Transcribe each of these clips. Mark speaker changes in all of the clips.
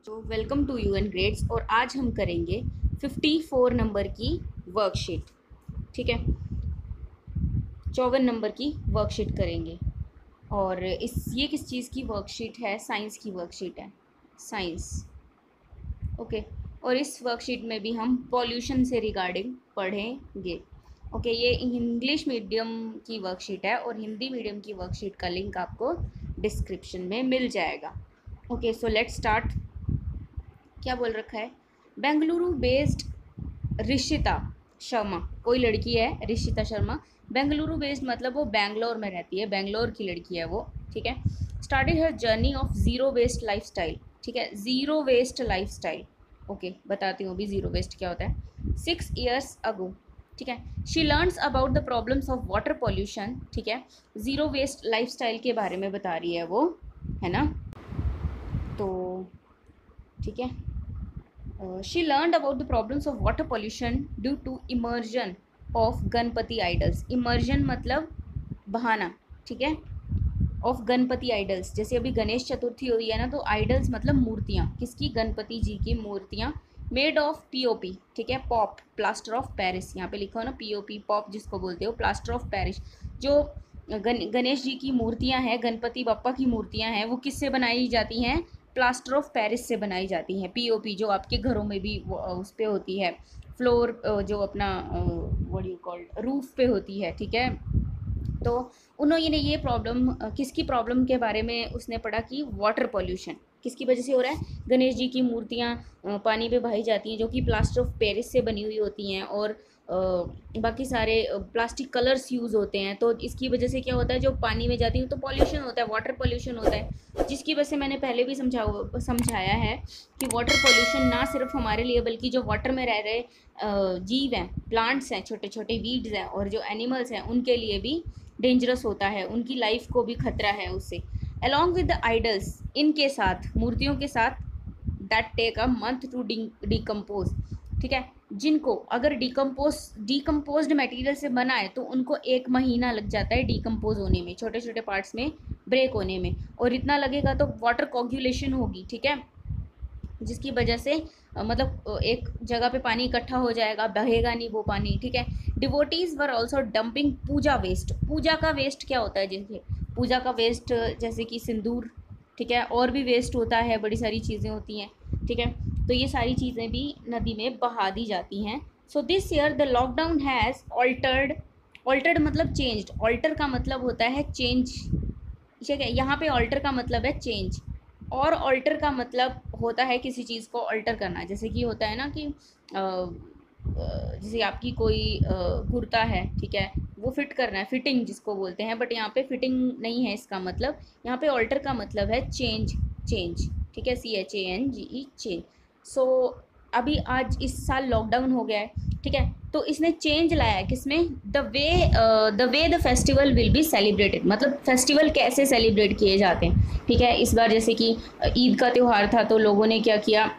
Speaker 1: तो welcome to UN grades और आज हम करेंगे 54 नंबर की वर्कशीट। ठीक है, 54 नंबर की वर्कशीट करेंगे। और ये किस चीज़ की वर्कशीट है? साइंस की वर्कशीट है, साइंस। ओके, और इस वर्कशीट में भी हम पॉल्यूशन से रिगार्डिंग पढ़ेंगे। ओके, ये इंग्लिश मीडियम की वर्कशीट है और हिंदी मीडियम की वर्कशीट का लिंक आपको डिस्क्रिप्शन में मिल जाएगा। Okay, so let's start. क्या बोल रखा है? बेंगलुरु बेस्ड ऋषिता शर्मा, कोई लड़की है ऋषिता शर्मा। बेंगलुरु बेस्ड मतलब वो बेंगलोर में रहती है, बेंगलोर की लड़की है वो। ठीक है, started her journey of zero waste lifestyle. ठीक है, ज़ीरो वेस्ट लाइफस्टाइल। ओके, बताती हूँ अभी ज़ीरो वेस्ट क्या होता है। 6 years अगो, ठीक है, she learns about the problems of water pollution. ठीक है, ज़ीरो वेस्ट लाइफस्टाइल के बारे में बता रही है वो, है ना। तो ठीक है, she learned about the problems of water pollution due to immersion of Ganpati idols। immersion मतलब बहाना, ठीक है, ऑफ गणपति आइडल्स। जैसे अभी गणेश चतुर्थी हो रही है ना, तो आइडल्स मतलब मूर्तियाँ, किसकी? गणपति जी की मूर्तियाँ। मेड ऑफ पीओपी, ठीक है, पॉप, प्लास्टर ऑफ पेरिस। यहाँ पे लिखा हो ना पीओपी, पॉप जिसको बोलते हो, प्लास्टर ऑफ पेरिस। जो गणेश जी की मूर्तियाँ हैं, गणपति बप्पा की मूर्तियाँ हैं, वो किससे बनाई जाती हैं? प्लास्टर ऑफ पेरिस से बनाई जाती हैं। पीओपी जो आपके घरों में भी उस पर होती है, फ्लोर जो अपना व्हाट यू कॉल्ड रूफ पे होती है। ठीक है, तो उन्होंने ये प्रॉब्लम, किसकी प्रॉब्लम के बारे में उसने पढ़ा कि वाटर पॉल्यूशन किसकी वजह से हो रहा है? गणेश जी की मूर्तियाँ पानी में बहाई जाती हैं, जो कि प्लास्टर ऑफ पेरिस से बनी हुई होती हैं, और बाकी सारे प्लास्टिक कलर्स यूज़ होते हैं। तो इसकी वजह से क्या होता है, जो पानी में जाती है तो पॉल्यूशन होता है, वाटर पॉल्यूशन होता है। जिसकी वजह से मैंने पहले भी समझाया है कि वाटर पॉल्यूशन ना सिर्फ हमारे लिए, बल्कि जो वाटर में रह रहे जीव हैं, प्लांट्स हैं, छोटे छोटे वीड्स हैं, और जो एनिमल्स हैं, उनके लिए भी डेंजरस होता है, उनकी लाइफ को भी खतरा है उससे। अलॉन्ग विद द आइडल्स, इनके साथ, मूर्तियों के साथ, that take a month to decompose. ठीक है, जिनको अगर डिकम्पोज्ड मटेरियल से बना है तो उनको 1 महीना लग जाता है डिकम्पोज होने में, छोटे छोटे पार्ट्स में ब्रेक होने में। और इतना लगेगा तो वाटर कोगुलेशन होगी, ठीक है, जिसकी वजह से मतलब एक जगह पे पानी इकट्ठा हो जाएगा, बहेगा नहीं वो पानी। ठीक है, devotees were also dumping puja waste. पूजा का वेस्ट क्या होता है? जैसे पूजा का वेस्ट, जैसे कि सिंदूर, ठीक है, और भी वेस्ट होता है, बड़ी सारी चीज़ें होती हैं। ठीक है, तो ये सारी चीज़ें भी नदी में बहा दी जाती हैं। So this year the lockdown has altered मतलब चेंज्ड। ऑल्टर का मतलब होता है चेंज, ठीक है, यहाँ पे ऑल्टर का मतलब है चेंज, और ऑल्टर का मतलब होता है किसी चीज़ को ऑल्टर करना। जैसे कि होता है ना कि जैसे आपकी कोई कुर्ता है, ठीक है, वो फिट करना है, फिटिंग जिसको बोलते हैं, बट यहाँ पे फिटिंग नहीं है इसका मतलब। यहाँ पे ऑल्टर का मतलब है चेंज, चेंज, ठीक है, CHANGE, चेंज। सो अभी आज इस साल लॉकडाउन हो गया है, ठीक है, तो इसने चेंज लाया है किसमें? The way the festival will be celebrated, मतलब फेस्टिवल कैसे सेलिब्रेट किए जाते हैं। ठीक है, इस बार जैसे कि ईद का त्यौहार था, तो लोगों ने क्या किया,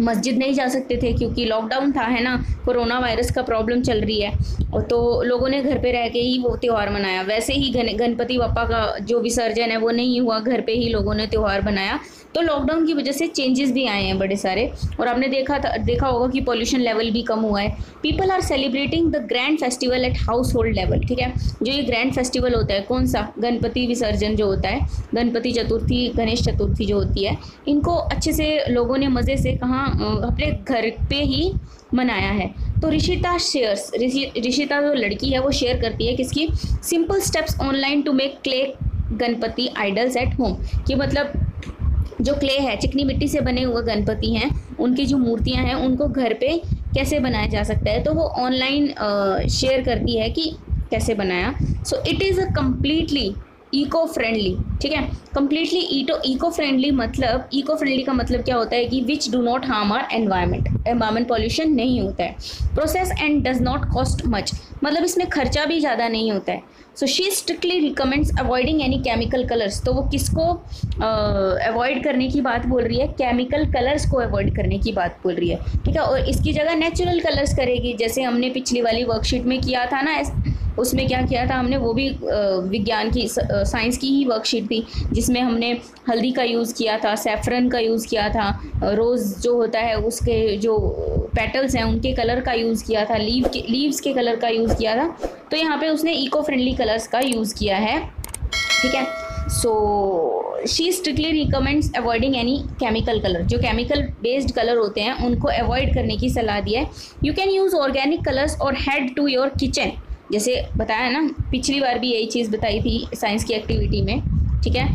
Speaker 1: मस्जिद नहीं जा सकते थे क्योंकि लॉकडाउन था, है ना, कोरोना वायरस का प्रॉब्लम चल रही है, और तो लोगों ने घर पे रह के ही वो त्यौहार मनाया। वैसे ही गणपति बप्पा का जो विसर्जन है वो नहीं हुआ, घर पे ही लोगों ने त्यौहार बनाया। तो लॉकडाउन की वजह से चेंजेस भी आए हैं बड़े सारे, और आपने देखा होगा कि पॉल्यूशन लेवल भी कम हुआ है। People are celebrating the grand festival at household level. ठीक है, जो ये ग्रैंड फेस्टिवल होता है, कौन सा? गणपति विसर्जन जो होता है, गणपति चतुर्थी, गणेश चतुर्थी जो होती है, इनको अच्छे से लोगों ने मज़े से कहाँ, अपने घर पे ही मनाया है। तो ऋषिता शेयर्स, ऋषिता जो लड़की है वो शेयर करती है किसकी? Simple steps online to make clay Ganpati idols at home. कि मतलब जो क्ले है, चिकनी मिट्टी से बने हुए गणपति हैं, उनकी जो मूर्तियां हैं, उनको घर पे कैसे बनाया जा सकता है, तो वो ऑनलाइन शेयर करती है कि कैसे बनाया। So it is a completely eco friendly. ठीक है, कम्प्लीटली इको फ्रेंडली मतलब, इको फ्रेंडली का मतलब क्या होता है कि which do not harm our environment pollution नहीं होता है। Process and does not cost much, मतलब इसमें खर्चा भी ज़्यादा नहीं होता है। So she strictly recommends avoiding any chemical colours. तो वो किसको अवॉइड करने की बात बोल रही है? केमिकल कलर्स को अवॉइड करने की बात बोल रही है। ठीक है, और इसकी जगह नेचुरल कलर्स करेगी, जैसे हमने पिछली वाली वर्कशीट में किया था ना, उसमें क्या किया था हमने, वो भी विज्ञान की साइंस की ही वर्कशीट थी, जिसमें हमने हल्दी का यूज़ किया था, सैफरन का यूज़ किया था, रोज़ जो होता है उसके जो पेटल्स हैं उनके कलर का यूज़ किया था, लीव्स के कलर का यूज़ किया था। तो यहाँ पे उसने इको फ्रेंडली कलर्स का यूज़ किया है, ठीक है। So she strictly recommends avoiding any chemical colour, जो केमिकल बेस्ड कलर होते हैं उनको अवॉइड करने की सलाह दी है। You can use organic colours और हेड टू योर किचन, जैसे बताया ना, पिछली बार भी यही चीज़ बताई थी साइंस की एक्टिविटी में, ठीक है।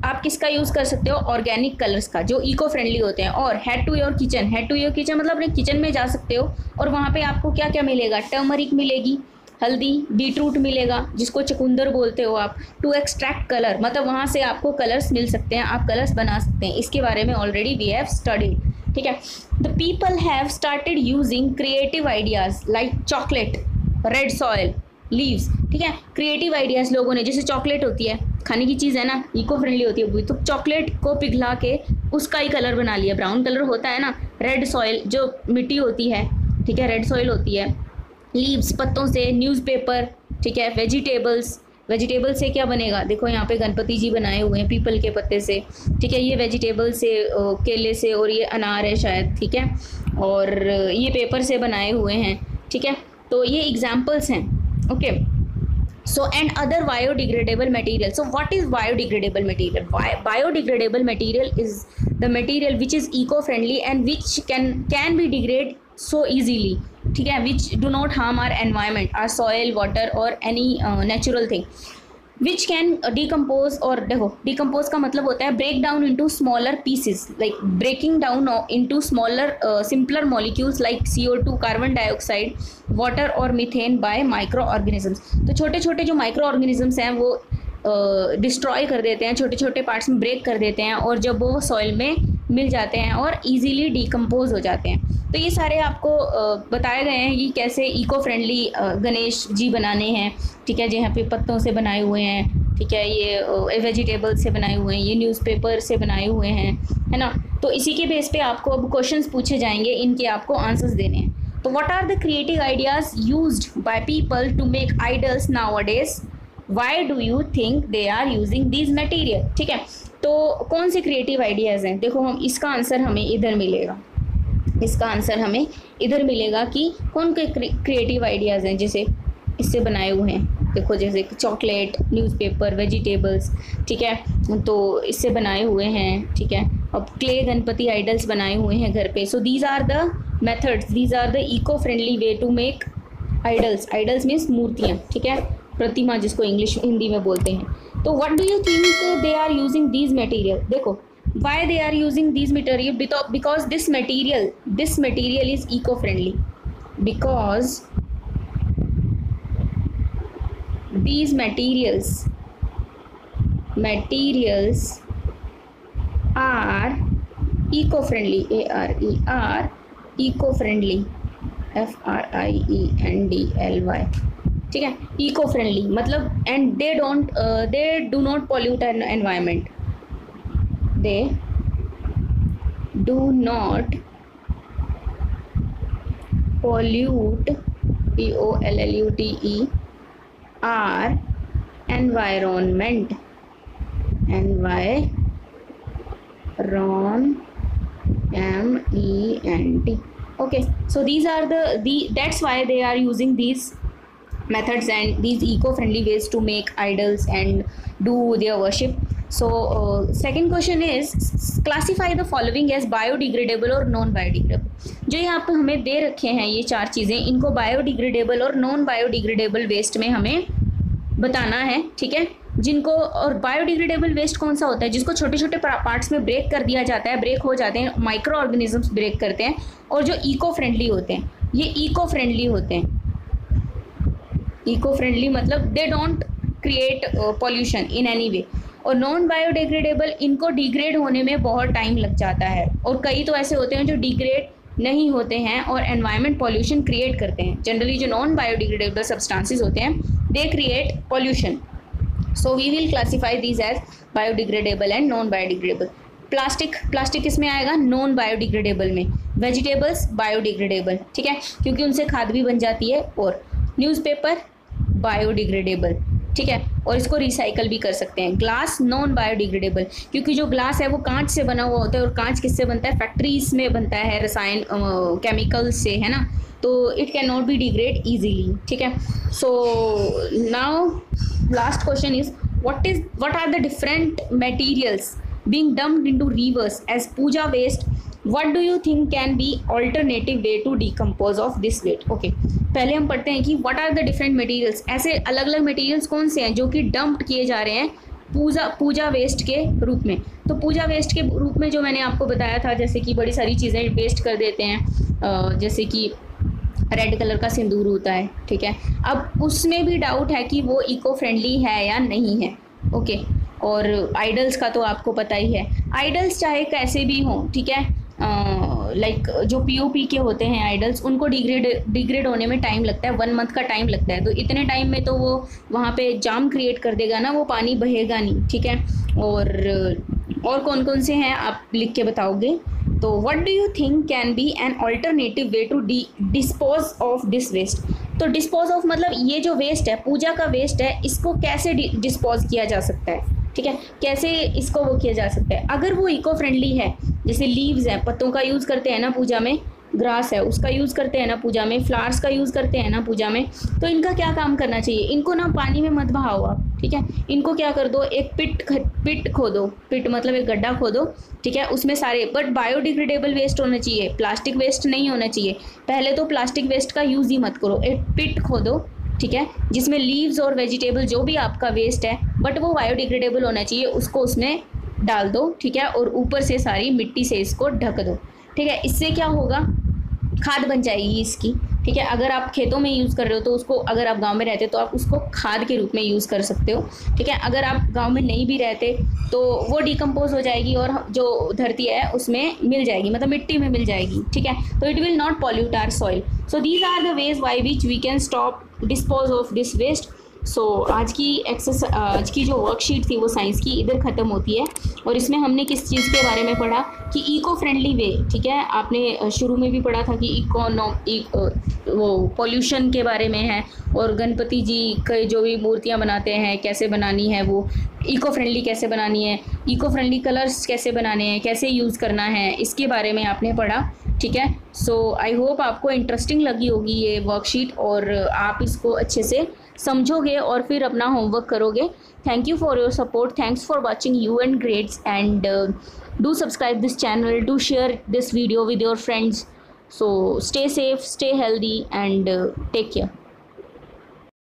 Speaker 1: आप किसका यूज़ कर सकते हो, ऑर्गेनिक कलर्स का जो इको फ्रेंडली होते हैं। और head to your kitchen, head to your kitchen मतलब अपने किचन में जा सकते हो और वहाँ पे आपको क्या क्या मिलेगा, टर्मरिक मिलेगी, हल्दी, बीटरूट मिलेगा जिसको चुकंदर बोलते हो आप, टू एक्सट्रैक्ट कलर, मतलब वहाँ से आपको कलर्स मिल सकते हैं, आप कलर्स बना सकते हैं। इसके बारे में ऑलरेडी वी हैव स्टडीड, ठीक है। The people have started using creative ideas like chocolate, red soil, leaves, ठीक है। क्रिएटिव आइडियाज़ लोगों ने, जैसे चॉकलेट होती है, खाने की चीज़ है ना, इको फ्रेंडली होती है, तो चॉकलेट को पिघला के उसका ही कलर बना लिया, ब्राउन कलर होता है ना। रेड सॉइल जो मिट्टी होती है, ठीक है, रेड सॉइल होती है। लीव्स पत्तों से, न्यूज़पेपर, ठीक है। वेजिटेबल्स, वेजिटेबल से क्या बनेगा, देखो यहाँ पे गणपति जी बनाए हुए हैं पीपल के पत्ते से, ठीक है। ये वेजिटेबल से, केले से, और ये अनार है शायद, ठीक है। और ये पेपर से बनाए हुए हैं, ठीक है। तो ये एग्जाम्पल्स हैं, okay. So and other biodegradable material. So what is biodegradable material? Biodegradable material is the material which is eco-friendly and which can be degraded so easily, ठीक है, which do not harm our environment, our soil, water or any natural thing, which can decompose। और देखो decompose का मतलब होता है break down into smaller pieces, like breaking down into smaller simpler molecules like CO2, carbon dioxide, water और methane bye micro organisms. तो छोटे छोटे जो माइक्रो ऑर्गेनिजम्स हैं वो डिस्ट्रॉय कर देते हैं, छोटे छोटे पार्ट्स में ब्रेक कर देते हैं, और जब वो सॉइल में मिल जाते हैं और इजीली डिकम्पोज हो जाते हैं। तो ये सारे आपको बताए गए हैं कि कैसे इको फ्रेंडली गणेश जी बनाने हैं, ठीक है, जो यहाँ पे पत्तों से बनाए हुए हैं, ठीक है, ये वेजिटेबल से बनाए हुए हैं, ये न्यूज़पेपर से बनाए हुए हैं, है ना। तो इसी के बेस पे आपको अब क्वेश्चंस पूछे जाएंगे, इनके आपको आंसर्स देने हैं। तो what are the creative ideas used by people to make idols nowadays, why do you think they are using these material, ठीक है। तो कौन से क्रिएटिव आइडियाज़ हैं, देखो हम इसका आंसर हमें इधर मिलेगा, इसका आंसर हमें इधर मिलेगा कि कौन के क्रिएटिव आइडियाज़ हैं जैसे इससे बनाए हुए हैं। देखो जैसे चॉकलेट, न्यूज़पेपर, वेजिटेबल्स, ठीक है, तो इससे बनाए हुए हैं, ठीक है। अब क्ले गणपति आइडल्स बनाए हुए हैं घर पे। So these are the methods, these are the eco friendly way to make idols. Idols means मूर्तियाँ, ठीक है, प्रतिमा जिसको इंग्लिश हिंदी में बोलते हैं। तो what do you think they are using these material, देखो why they are using these material, because this material is eco friendly, because these materials are eco friendly, are eco friendly, friendly, ठीक है। Eco friendly मतलब and they do not pollute an environment, they do not pollute, pollute our environment, environment, okay। So these are that's why they are using these methods and these eco-friendly ways to make idols and do their worship। So second question is classify the following as biodegradable और non biodegradable. जो यहाँ पे हमें दे रखे हैं ये चार चीज़ें, इनको बायोडिग्रेडेबल और नॉन बायोडिग्रेडेबल वेस्ट में हमें बताना है, ठीक है। जिनको, और बायोडिग्रेडेबल वेस्ट कौन सा होता है, जिसको छोटे छोटे पार्ट्स में ब्रेक कर दिया जाता है, ब्रेक हो जाते हैं, माइक्रो ऑर्गेनिजम्स ब्रेक करते हैं। और जो इको फ्रेंडली होते हैं, ये इको फ्रेंडली होते हैं। इको फ्रेंडली मतलब they don't create pollution in any way. और नॉन बायोडिग्रेडेबल, इनको डिग्रेड होने में बहुत टाइम लग जाता है, और कई तो ऐसे होते हैं जो डिग्रेड नहीं होते हैं और एनवायरमेंट पॉल्यूशन क्रिएट करते हैं। जनरली जो नॉन बायोडिग्रेडेबल सब्सटेंसेस होते हैं they create pollution. So we will classify these as biodegradable and non biodegradable. Plastic किस में आएगा, नॉन बायोडिग्रेडेबल में। वेजिटेबल्स बायोडिग्रेडेबल, ठीक है, क्योंकि उनसे खाद भी बन जाती है। और न्यूज़पेपर बायोडिग्रेडेबल, ठीक है, और इसको रिसाइकल भी कर सकते हैं। ग्लास नॉन बायोडिग्रेडेबल, क्योंकि जो ग्लास है वो कांच से बना हुआ होता है, और कांच किससे बनता है, फैक्ट्रीज में बनता है, रसायन केमिकल से, है ना, तो it can not be degrade easily, ठीक है। So now last question is what are the different materials being dumped into rivers as puja waste? What do you think can be alternative way to decompose of this waste? Okay, पहले हम पढ़ते हैं कि what are the different materials, ऐसे अलग अलग materials कौन से हैं जो कि डंप किए जा रहे हैं पूजा वेस्ट के रूप में। तो पूजा वेस्ट के रूप में जो मैंने आपको बताया था, जैसे कि बड़ी सारी चीज़ें वेस्ट कर देते हैं, जैसे कि रेड कलर का सिंदूर होता है, ठीक है। अब उसमें भी डाउट है कि वो इको फ्रेंडली है या नहीं है, ओके। और आइडल्स का तो आपको पता ही है, आइडल्स चाहे कैसे भी हों, ठीक है, लाइक जो पीओपी के होते हैं आइडल्स, उनको डिग्रेड होने में टाइम लगता है, 1 मंथ का टाइम लगता है। तो इतने टाइम में तो वो वहाँ पे जाम क्रिएट कर देगा ना, वो पानी बहेगा नहीं, ठीक है। और कौन कौन से हैं आप लिख के बताओगे। तो what do you think can be an alternative way to dispose of this waste. तो डिस्पोज ऑफ मतलब ये जो वेस्ट है, पूजा का वेस्ट है, इसको कैसे डिस्पोज किया जा सकता है, ठीक है, कैसे इसको वो किया जा सकता है। अगर वो इको फ्रेंडली है, जैसे लीव्स हैं, पत्तों का यूज़ करते हैं ना पूजा में, ग्रास है उसका यूज़ करते हैं ना पूजा में, फ्लावर्स का यूज़ करते हैं ना पूजा में, तो इनका क्या काम करना चाहिए, इनको ना पानी में मत बहाओ आप, ठीक है। इनको क्या कर दो, एक पिट खोदो, पिट मतलब एक गड्ढा खोदो, ठीक है, उसमें सारे, बट बायोडिग्रेडेबल वेस्ट होना चाहिए, प्लास्टिक वेस्ट नहीं होना चाहिए। पहले तो प्लास्टिक वेस्ट का यूज़ ही मत करो, एक पिट खोदो, ठीक है, जिसमें लीव्स और वेजिटेबल जो भी आपका वेस्ट है, बट वो बायोडिग्रेडेबल होना चाहिए, उसको उसमें डाल दो, ठीक है, और ऊपर से सारी मिट्टी से इसको ढक दो, ठीक है। इससे क्या होगा, खाद बन जाएगी इसकी, ठीक है। अगर आप खेतों में यूज़ कर रहे हो तो उसको, अगर आप गांव में रहते हो तो आप उसको खाद के रूप में यूज़ कर सकते हो, ठीक है। अगर आप गांव में नहीं भी रहते तो वो डिकम्पोज हो जाएगी और जो धरती है उसमें मिल जाएगी, मतलब मिट्टी में मिल जाएगी, ठीक है। तो it will not pollute our soil. So these are the ways by which we can stop dispose of this waste. So आज की जो वर्कशीट थी वो साइंस की इधर ख़त्म होती है, और इसमें हमने किस चीज़ के बारे में पढ़ा कि इको फ्रेंडली वे, ठीक है। आपने शुरू में भी पढ़ा था कि वो पॉल्यूशन के बारे में है, और गणपति जी के जो भी मूर्तियाँ बनाते हैं कैसे बनानी है, वो इको फ्रेंडली कैसे बनानी है, इको फ्रेंडली कलर्स कैसे बनाने हैं, कैसे यूज़ करना है, इसके बारे में आपने पढ़ा, ठीक है। सो आई होप आपको इंटरेस्टिंग लगी होगी ये वर्कशीट, और आप इसको अच्छे से समझोगे और फिर अपना होमवर्क करोगे। Thank you for your support, thanks for watching you and grades, and do subscribe this channel, do share this video with your friends. So stay safe, stay healthy, and take care.